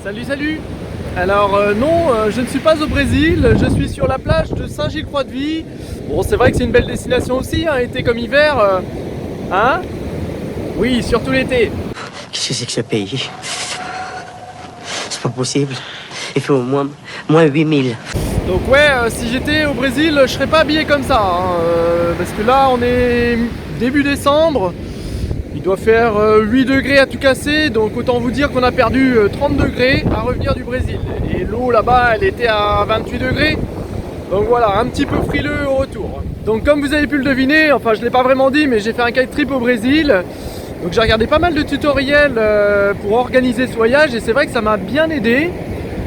Salut, salut. Alors non, je ne suis pas au Brésil, je suis sur la plage de Saint-Gilles-Croix-de-Vie. Bon, c'est vrai que c'est une belle destination aussi, hein, été comme hiver. Hein? Oui, surtout l'été. Qu'est-ce que c'est que ce pays? C'est pas possible. Il fait au moins 8000. Donc ouais, si j'étais au Brésil, je serais pas habillé comme ça, hein, parce que là on est début décembre, il doit faire 8 degrés à tout casser, donc autant vous dire qu'on a perdu 30 degrés à revenir du Brésil. Et l'eau là-bas, elle était à 28 degrés, donc voilà, un petit peu frileux au retour. Donc comme vous avez pu le deviner, enfin je l'ai pas vraiment dit, mais j'ai fait un kite trip au Brésil. Donc j'ai regardé pas mal de tutoriels pour organiser ce voyage et c'est vrai que ça m'a bien aidé.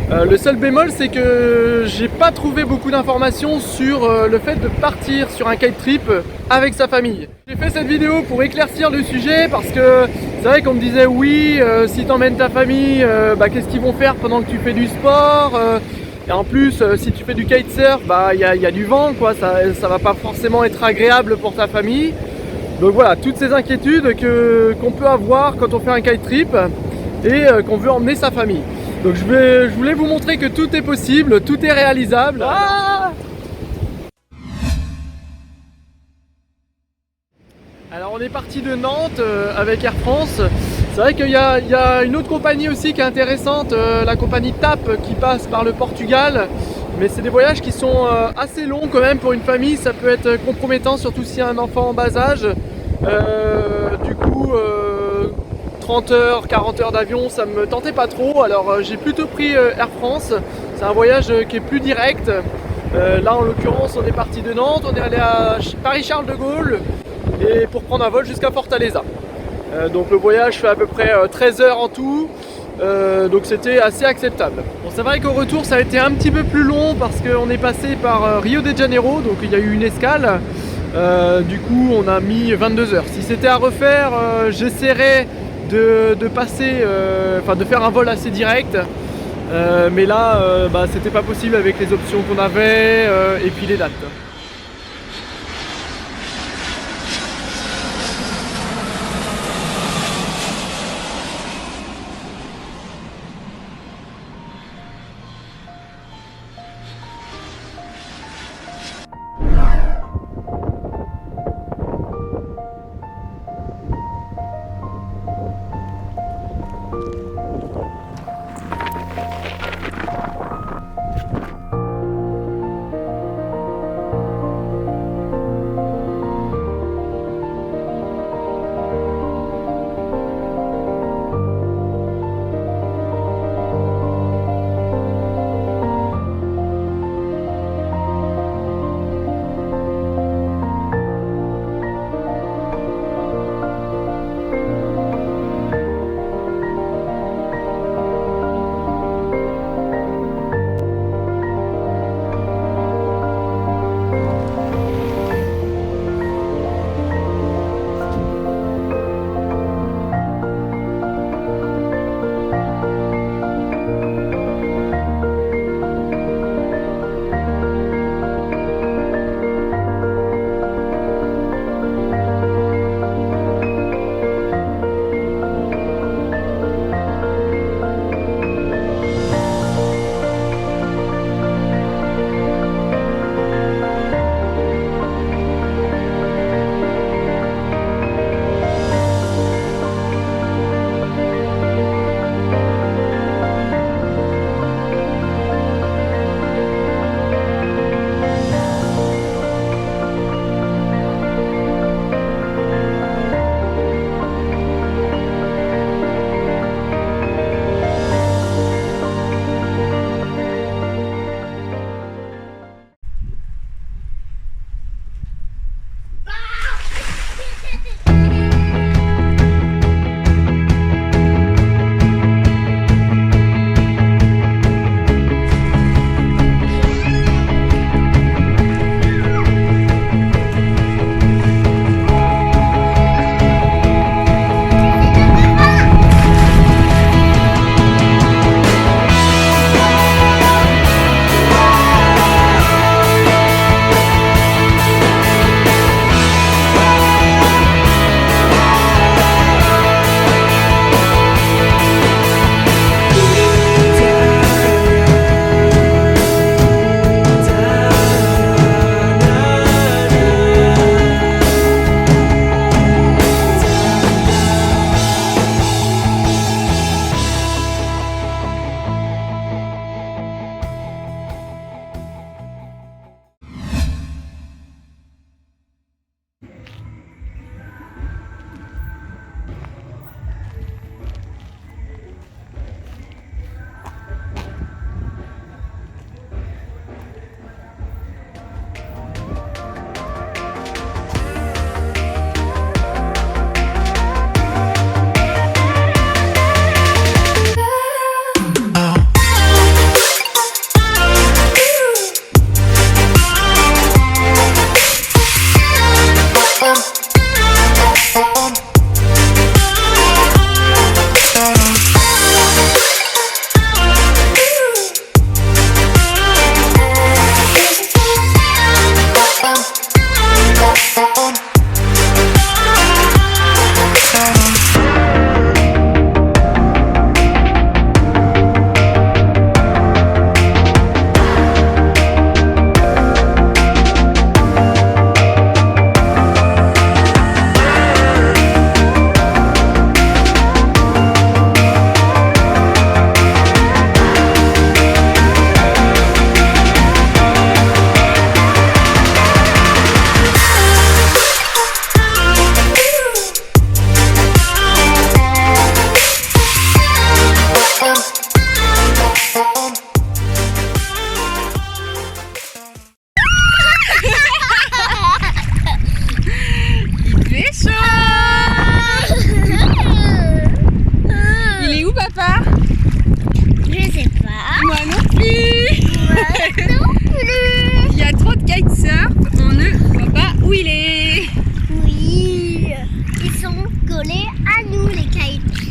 Le seul bémol, c'est que j'ai pas trouvé beaucoup d'informations sur le fait de partir sur un kite trip avec sa famille. J'ai fait cette vidéo pour éclaircir le sujet parce que c'est vrai qu'on me disait oui, si t'emmènes ta famille, qu'est-ce qu'ils vont faire pendant que tu fais du sport et en plus, si tu fais du kitesurf, il y a du vent, quoi, ça va pas forcément être agréable pour ta famille. Donc voilà, toutes ces inquiétudes qu'on peut avoir quand on fait un kite trip et qu'on veut emmener sa famille. Donc je voulais vous montrer que tout est possible, tout est réalisable. Ah, alors on est parti de Nantes avec Air France. C'est vrai qu'il y a une autre compagnie aussi qui est intéressante, la compagnie TAP qui passe par le Portugal. Mais c'est des voyages qui sont assez longs quand même pour une famille, ça peut être compromettant, surtout s'il y a un enfant en bas âge. Du coup, 30 heures, 40 heures d'avion, ça me tentait pas trop. Alors j'ai plutôt pris Air France. C'est un voyage qui est plus direct. Là en l'occurrence, on est parti de Nantes, on est allé à Paris-Charles de Gaulle et pour prendre un vol jusqu'à Fortaleza. Donc le voyage fait à peu près 13 heures en tout. Donc c'était assez acceptable. Bon, c'est vrai qu'au retour ça a été un petit peu plus long parce qu'on est passé par Rio de Janeiro, donc il y a eu une escale. Du coup on a mis 22 heures. Si c'était à refaire, j'essaierais de passer, de faire un vol assez direct. Mais là c'était pas possible avec les options qu'on avait et puis les dates.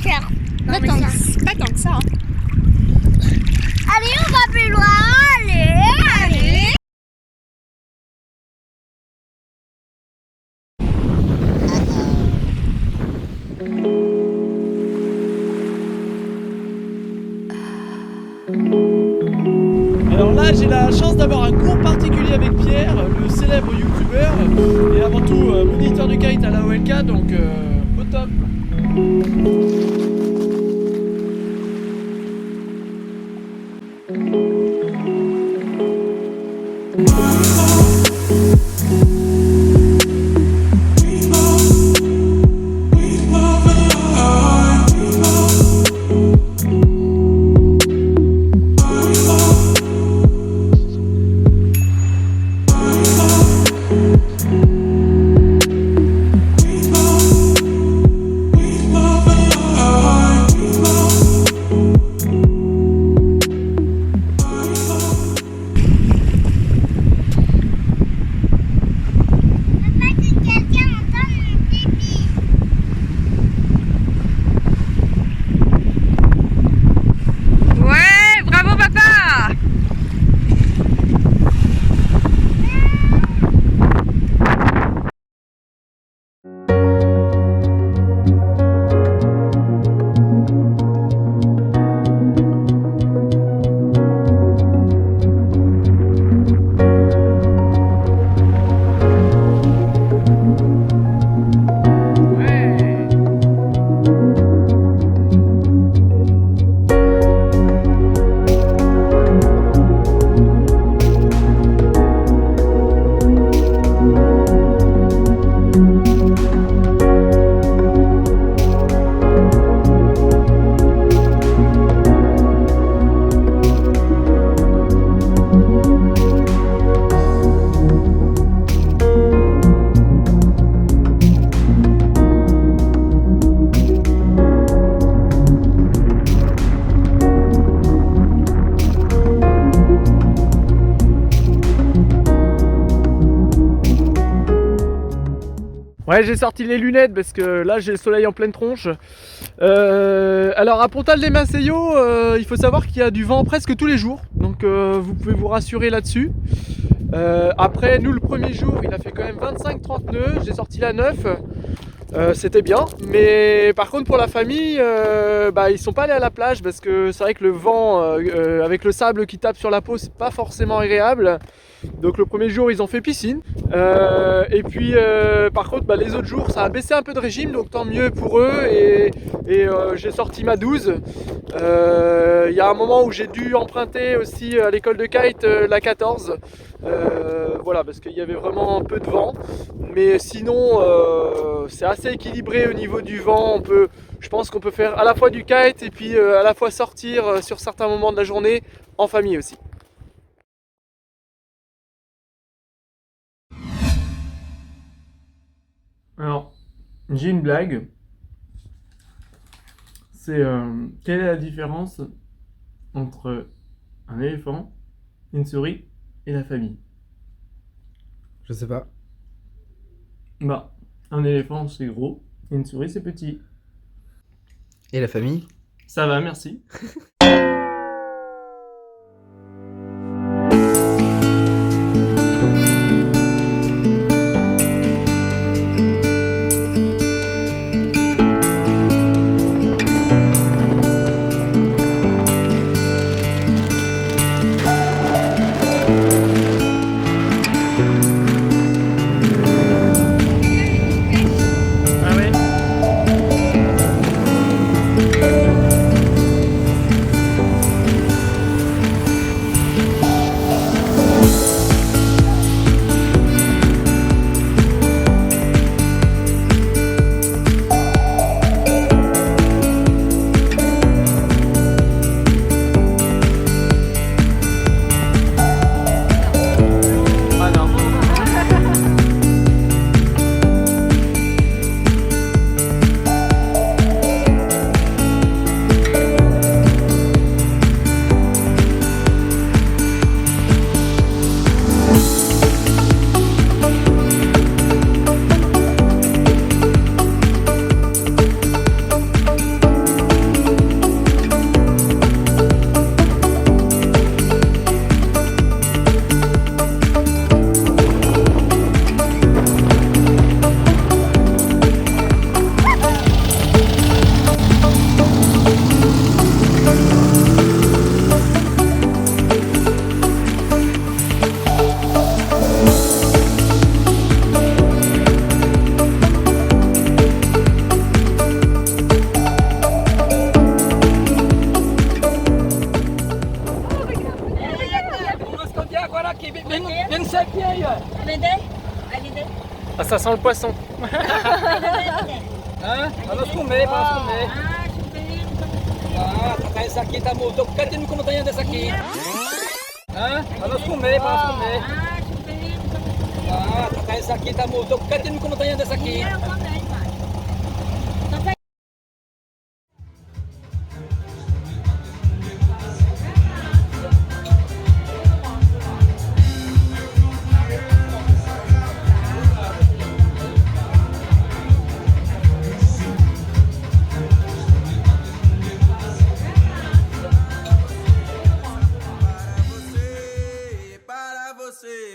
cœur. Pas tant que ça. Hein. Allez, on va plus loin. Allez. Alors là, j'ai la chance d'avoir un cours particulier avec Pierre, le célèbre youtubeur, et avant tout moniteur de kite à la OLK, donc au top. Ouais, j'ai sorti les lunettes parce que là j'ai le soleil en pleine tronche. Alors à Pontal-des-Maceios, il faut savoir qu'il y a du vent presque tous les jours, donc vous pouvez vous rassurer là-dessus. Après, nous le premier jour, il a fait quand même 25-30 nœuds, j'ai sorti la 9. C'était bien, mais par contre pour la famille, ils sont pas allés à la plage parce que c'est vrai que le vent avec le sable qui tape sur la peau, c'est pas forcément agréable. Donc le premier jour ils ont fait piscine, et puis par contre les autres jours ça a baissé un peu de régime, donc tant mieux pour eux, et j'ai sorti ma 12. Il y a un moment où j'ai dû emprunter aussi à l'école de kite la 14, voilà, parce qu'il y avait vraiment un peu de vent, mais sinon c'est assez équilibré au niveau du vent. Je pense qu'on peut faire à la fois du kite et puis à la fois sortir sur certains moments de la journée en famille aussi. Alors, j'ai une blague. C'est quelle est la différence entre un éléphant, une souris et la famille? Je sais pas. Un éléphant c'est gros et une souris c'est petit. Et la famille? Ça va, merci. Ah, ça sent le poisson. Ah, panas comer, panas comer. Ah, kakain sakit mo. Katin mo kumatayan na sakit. Ah, panas comer, panas comer. Ah, kakain sakit mo. Katin mo kumatayan na sakit.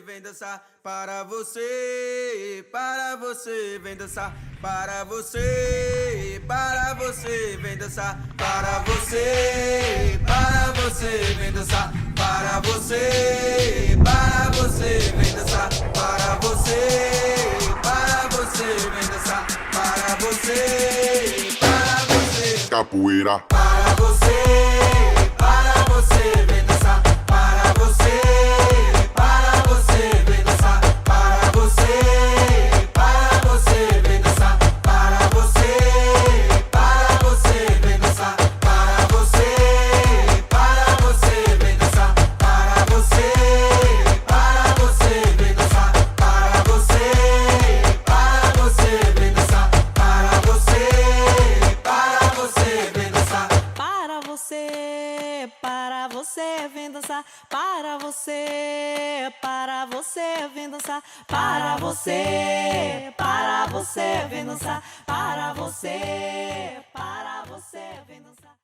Vem dançar para você, para você, vem dançar para você, para você, vem dançar para você, para você, vem dançar para você, para você, vem dançar para você, para você, vem dançar para você, para você, capoeira para você, vem dançar para você. Para você, para você, vem dançar. Para você, para você, vem dançar. Para você, para você, vem dançar.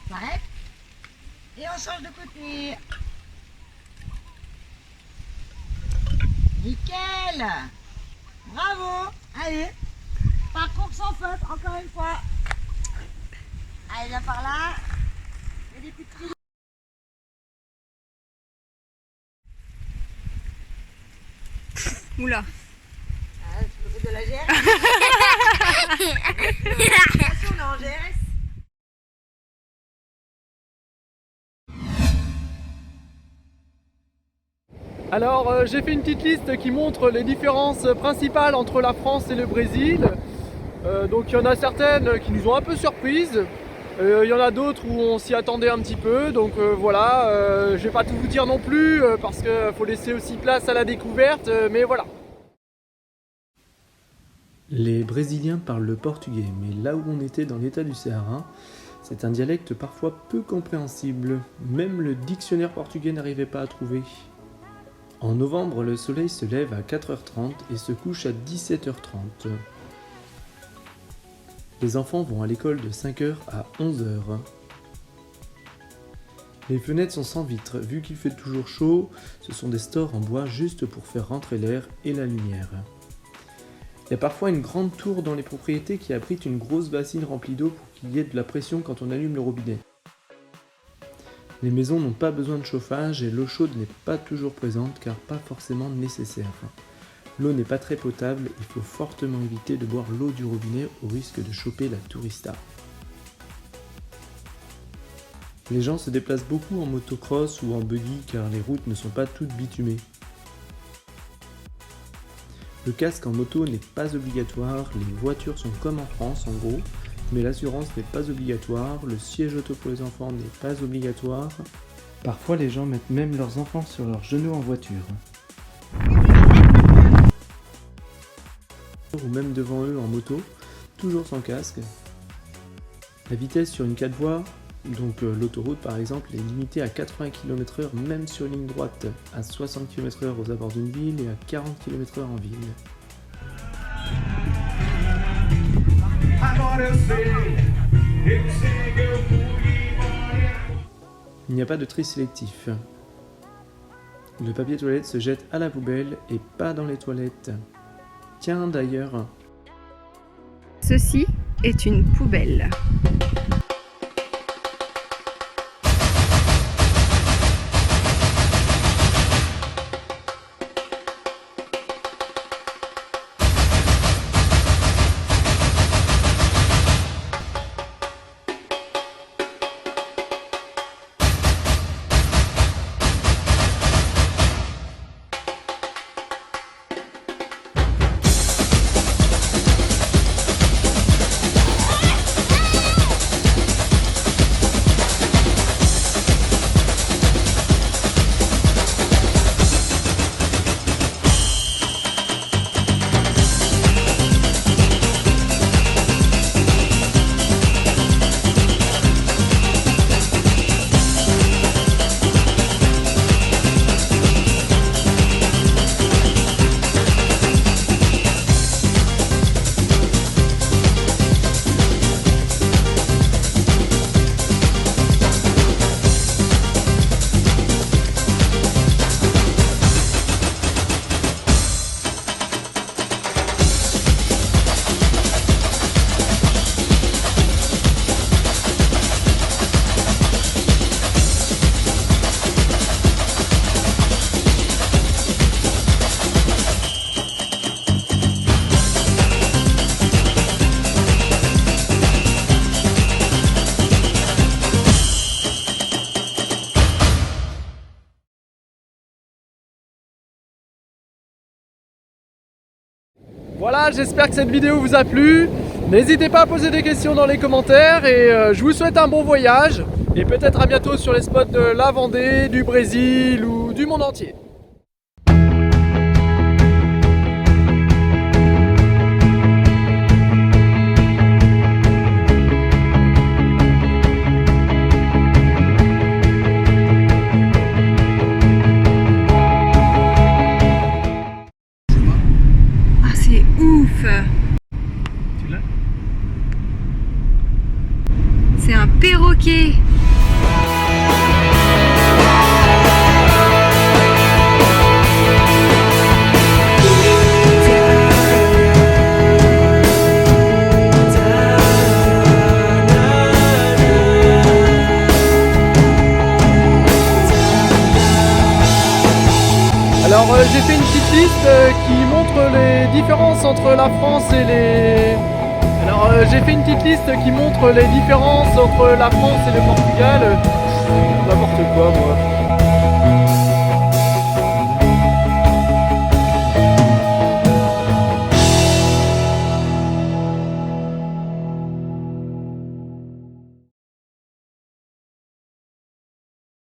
S'arrête. Et on change de côté. Nickel. Bravo. Allez. Parcours sans faute, encore une fois. Allez, viens par là. Et des coups de pied. Oula. Ah, tu fais de la GRS. Attention, on est en GRS. Alors j'ai fait une petite liste qui montre les différences principales entre la France et le Brésil. Donc il y en a certaines qui nous ont un peu surprises. Il y en a d'autres où on s'y attendait un petit peu. Donc voilà, je vais pas tout vous dire non plus parce qu'il faut laisser aussi place à la découverte. Mais voilà. Les Brésiliens parlent le portugais, mais là où on était dans l'état du Ceará, c'est un dialecte parfois peu compréhensible. Même le dictionnaire portugais n'arrivait pas à trouver. En novembre, le soleil se lève à 4h30 et se couche à 17h30. Les enfants vont à l'école de 5h à 11h. Les fenêtres sont sans vitres, vu qu'il fait toujours chaud, ce sont des stores en bois juste pour faire rentrer l'air et la lumière. Il y a parfois une grande tour dans les propriétés qui abrite une grosse bassine remplie d'eau pour qu'il y ait de la pression quand on allume le robinet. Les maisons n'ont pas besoin de chauffage et l'eau chaude n'est pas toujours présente car pas forcément nécessaire. L'eau n'est pas très potable, il faut fortement éviter de boire l'eau du robinet au risque de choper la tourista. Les gens se déplacent beaucoup en motocross ou en buggy car les routes ne sont pas toutes bitumées. Le casque en moto n'est pas obligatoire, les voitures sont comme en France en gros, mais l'assurance n'est pas obligatoire, le siège auto pour les enfants n'est pas obligatoire. Parfois les gens mettent même leurs enfants sur leurs genoux en voiture. Ou même devant eux en moto, toujours sans casque. La vitesse sur une 4 voies, donc l'autoroute par exemple, est limitée à 80 km/h même sur une ligne droite, à 60 km/h aux abords d'une ville et à 40 km/h en ville. Il n'y a pas de tri sélectif. Le papier toilette se jette à la poubelle et pas dans les toilettes. Tiens d'ailleurs. Ceci est une poubelle. Voilà, j'espère que cette vidéo vous a plu. N'hésitez pas à poser des questions dans les commentaires et je vous souhaite un bon voyage. Et peut-être à bientôt sur les spots de la Vendée, du Brésil ou du monde entier. Ah, c'est ouf! Tu l'as ? C'est un perroquet! Alors j'ai fait une petite liste qui montre les différences entre la France et les... j'ai fait une petite liste qui montre les différences entre la France et le Portugal. N'importe quoi moi.